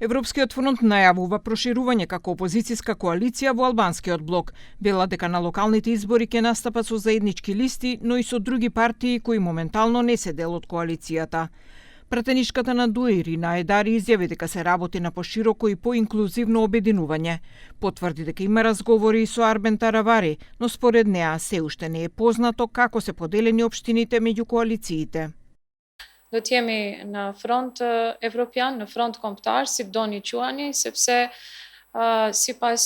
Европскиот фронт најавува проширување како опозицијска коалиција во албанскиот блок. Вела дека на локалните избори ќе настапат со заеднички листи, но и со други партии кои моментално не се дел од коалицијата. Пратеничката на ДУИ Ирина Едари изјави дека се работи на пошироко и поинклузивно обединување. Потврди дека има разговори и со Арбен Таравари, но според неа се уште не е познато како се поделени општините меѓу коалициите. Do të jemi në front evropian, në front kombëtar, si doni quani, sepse sipas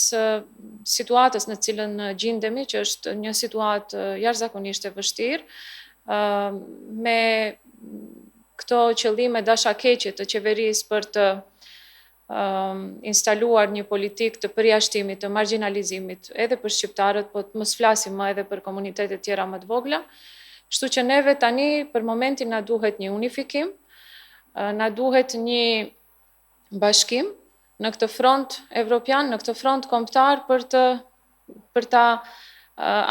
situatës në cilën gjendemi, që është një situatë jashtëzakonisht e vështirë, me këto qëllime dashakeqe të qeverisë për të instaluar një politikë të përjashtimit, të marginalizimit, edhe për shqiptarët, po të mos flasim më edhe për komunitetet tjera më të vogla. Kështu që neve tani për momentin na duhet një unifikim, na duhet një bashkim në këtë front evropian, në këtë front kombëtar për ta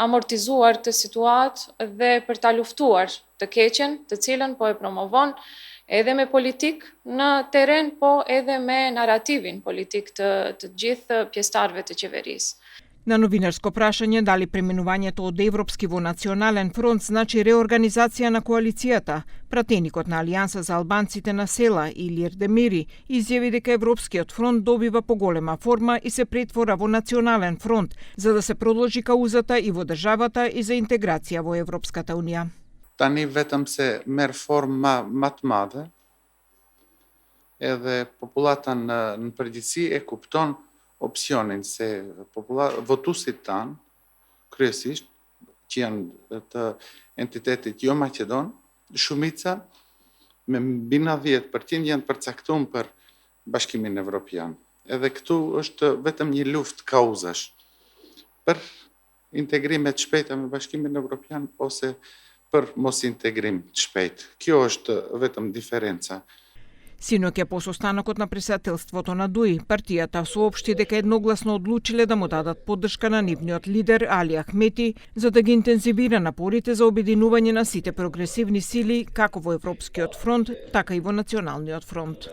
amortizuar këtë situatë dhe për ta luftuar të keqen, të cilën po e promovon edhe me politik në teren, po edhe me narativin politik të gjithë pjesëtarëve të qeverisë. На новинарско прашање дали преминувањето од европски во национален фронт значи реорганизација на коалицијата, пратеникот на Алијанса за албанците на села Илир Демири изјави дека Европскиот фронт добива поголема форма и се претвора во национален фронт, за да се продолжи каузата и во државата и за интеграција во Европската Унија. Tani vetëm se merr formë më të madhe, edhe populata në përgjithësi e kupton opsionin se votuesit tanë, kryesisht, që janë të entitetit jo Maqedon, shumica me mbi 90% janë përcaktuar për Bashkimin Evropian. Edhe këtu është vetëm një luftë kauzash për integrime të shpejta me Bashkimin Evropian ose për mos integrim të shpejt. Kjo është vetëm diferenca. Синоќа по состанокот на претседателството на ДУИ, партијата соопшти дека едногласно одлучиле да му дадат поддршка на нивниот лидер Али Ахмети за да ги интензивира напорите за обединување на сите прогресивни сили како во Европскиот фронт, така и во Националниот фронт.